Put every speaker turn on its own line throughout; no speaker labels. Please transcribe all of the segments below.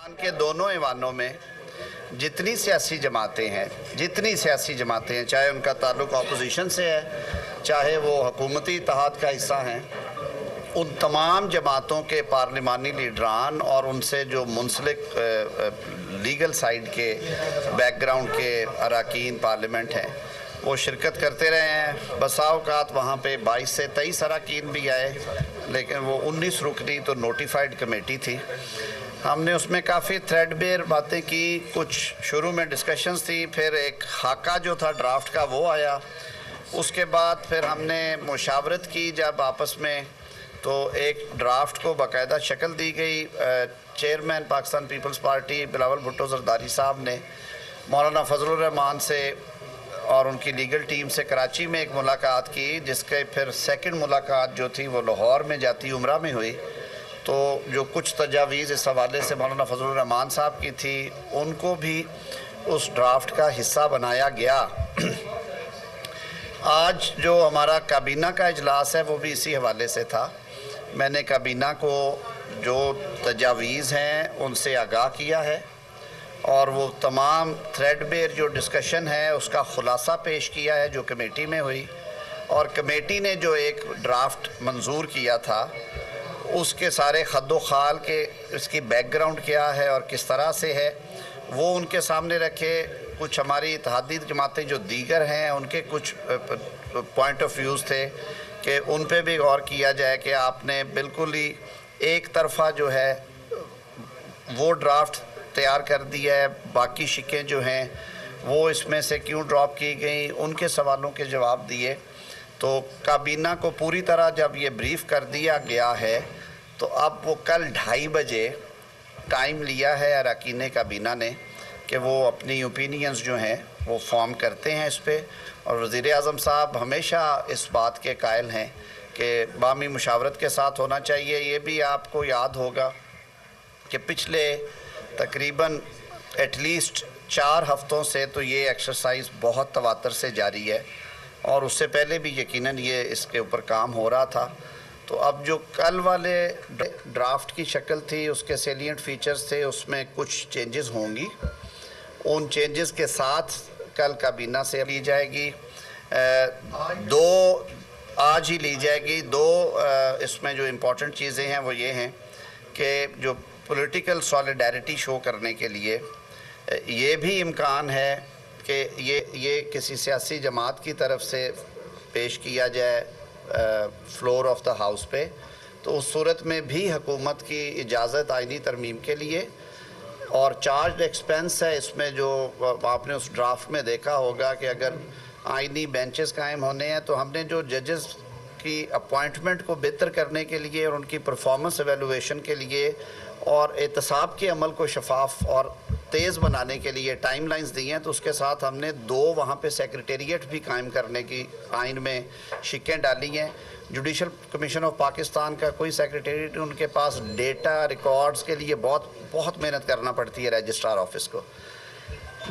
के दोनों ऐवानों में जितनी सियासी जमातें हैं, चाहे उनका ताल्लुक अपोजिशन से है, चाहे वो हुकूमती इत्तेहाद का हिस्सा हैं, उन तमाम जमातों के पार्लिमानी लीडरान और उनसे जो मुंसलिक लीगल साइड के बैकग्राउंड के अरकान पार्लियामेंट हैं, वो शिरकत करते रहे हैं। बसा औक़ात वहाँ पे 22 से 23 अरकान भी आए, लेकिन वो 19 रुकनी तो नोटिफाइड कमेटी थी। हमने उसमें काफ़ी थ्रेडबेयर बातें की, कुछ शुरू में डिस्कशंस थी, फिर एक खाका जो था ड्राफ्ट का वो आया। उसके बाद फिर हमने मुशावरत की जब आपस में, तो एक ड्राफ्ट को बाकायदा शक्ल दी गई। चेयरमैन पाकिस्तान पीपल्स पार्टी बिलावल भुट्टो जरदारी साहब ने मौलाना फजलुर रहमान से और उनकी लीगल टीम से कराची में एक मुलाकात की, जिसके फिर सेकंड मुलाकात जो थी वो लाहौर में जाती उम्रा में हुई। तो जो कुछ तजावीज़ इस हवाले से मौलाना फजलुर रहमान साहब की थी, उनको भी उस ड्राफ्ट का हिस्सा बनाया गया। आज जो हमारा काबीना का इजलास है वो भी इसी हवाले से था। मैंने काबीना को जो तजावीज़ हैं उनसे आगाह किया है और वो तमाम थ्रेडबेयर जो डिस्कशन है उसका ख़ुलासा पेश किया है जो कमेटी में हुई। और कमेटी ने जो एक ड्राफ्ट मंजूर किया था उसके सारे खद्दो खाल के, इसकी बैकग्राउंड क्या है और किस तरह से है, वो उनके सामने रखे। कुछ हमारी इत्तेहादी जमातें जो दीगर हैं उनके कुछ पॉइंट ऑफ व्यूज़ थे कि उन पे भी गौर किया जाए कि आपने बिल्कुल ही एक तरफ़ा जो है वो ड्राफ्ट तैयार कर दिया है, बाकी शिकें जो हैं वो इसमें से क्यों ड्रॉप की गई, उनके सवालों के जवाब दिए। तो काबीना को पूरी तरह जब ये ब्रीफ़ कर दिया गया है, तो अब वो कल 2:30 बजे टाइम लिया है अरकान काबीना ने कि वो अपनी ओपिनियंस जो हैं वो फॉर्म करते हैं इस पर। और वज़ीर-ए-आज़म साहब हमेशा इस बात के कायल हैं कि बामी मुशावरत के साथ होना चाहिए। ये भी आपको याद होगा कि पिछले तकरीबन एटलीस्ट 4 हफ़्तों से तो ये एक्सरसाइज बहुत तवातर से जारी है और उससे पहले भी यकीनन ये इसके ऊपर काम हो रहा था। तो अब जो कल वाले ड्राफ्ट की शक्ल थी, उसके सेलिएंट फीचर्स थे, उसमें कुछ चेंजेस होंगी। उन चेंजेस के साथ कल काबीना से ली जाएगी। आज ही ली जाएगी। इसमें जो इम्पोर्टेंट चीज़ें हैं वो ये हैं कि जो पॉलिटिकल सॉलिडारिटी शो करने के लिए ये भी इम्कान है कि ये किसी सियासी जमात की तरफ से पेश किया जाए फ्लोर ऑफ द हाउस पे, तो उस सूरत में भी हुकूमत की इजाज़त आईनी तरमीम के लिए। और चार्ज एक्सपेंस है इसमें, जो आपने उस ड्राफ्ट में देखा होगा कि अगर आईनी बेंचेस कायम होने हैं तो हमने जो जजेस की अपॉइंटमेंट को बेहतर करने के लिए और उनकी परफॉर्मेंस एवेलुएशन के लिए और एहतसाब के अमल को शफाफ और तेज़ बनाने के लिए टाइमलाइंस दी हैं, तो उसके साथ हमने 2 वहाँ पे सेक्रेटेरिएट भी कायम करने की आइन में शिकें डाली हैं। जुडिशल कमीशन ऑफ पाकिस्तान का कोई सेक्रेटेरिएट, उनके पास डेटा रिकॉर्ड्स के लिए बहुत मेहनत करना पड़ती है रजिस्ट्रार ऑफिस को।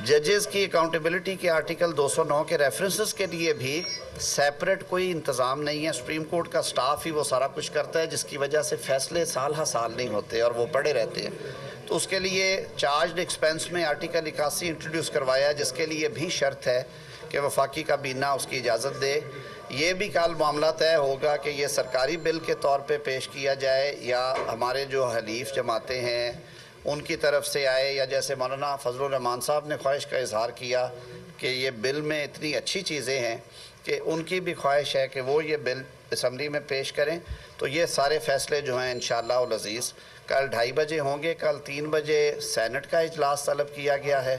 जजेस की अकाउंटेबिलिटी के आर्टिकल 209 के रेफरेंसेस के लिए भी सेपरेट कोई इंतज़ाम नहीं है। सुप्रीम कोर्ट का स्टाफ ही वो सारा कुछ करता है, जिसकी वजह से फ़ैसले साल हर साल नहीं होते और वो पड़े रहते हैं। तो उसके लिए चार्ज एक्सपेंस में आर्टिकल 81 इंट्रोड्यूस करवाया, जिसके लिए भी शर्त है कि वफाकी काबीना उसकी इजाज़त दे। ये भी कल मामला तय होगा कि ये सरकारी बिल के तौर पे पेश किया जाए या हमारे जो हलीफ जमातें हैं उनकी तरफ से आए, या जैसे मौलाना फजलुर रहमान साहब ने ख्वाहिश का इजहार किया कि ये बिल में इतनी अच्छी चीज़ें हैं कि उनकी भी ख्वाहिश है कि वो ये बिल असम्बली में पेश करें। तो ये सारे फ़ैसले जो हैं इंशाअल्लाह उल अज़ीज़ कल 2:30 बजे होंगे। कल 3 बजे सेनेट का इजलास तलब किया गया है।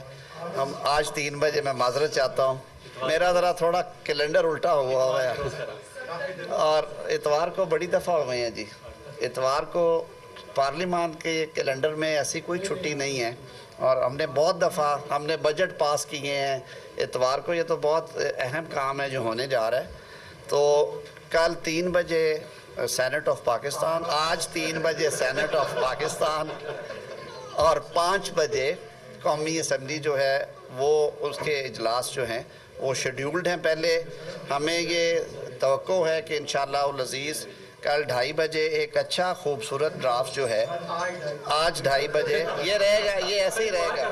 हम आज 3 बजे, मैं माजरत चाहता हूँ, मेरा ज़रा थोड़ा कैलेंडर उल्टा हुआ है और इतवार को बड़ी दफ़ा हो गई हैं जी। इतवार को पार्लियामान के कैलेंडर में ऐसी कोई छुट्टी नहीं है और हमने बहुत दफ़ा हमने बजट पास किए हैं इतवार को। ये तो बहुत अहम काम है जो होने जा रहा है। तो कल 3 बजे सेनेट ऑफ पाकिस्तान, आज 3 बजे सेनेट ऑफ पाकिस्तान और 5 बजे कौमी असम्बली जो है वो उसके इजलास जो हैं वो शेड्यूल्ड हैं। पहले हमें ये तवक्को है कि इंशाअल्लाह उल अज़ीज़ कल 2:30 बजे एक अच्छा खूबसूरत ड्राफ्ट जो है, आज 2:30 बजे ये रहेगा, ये ऐसे ही रहेगा।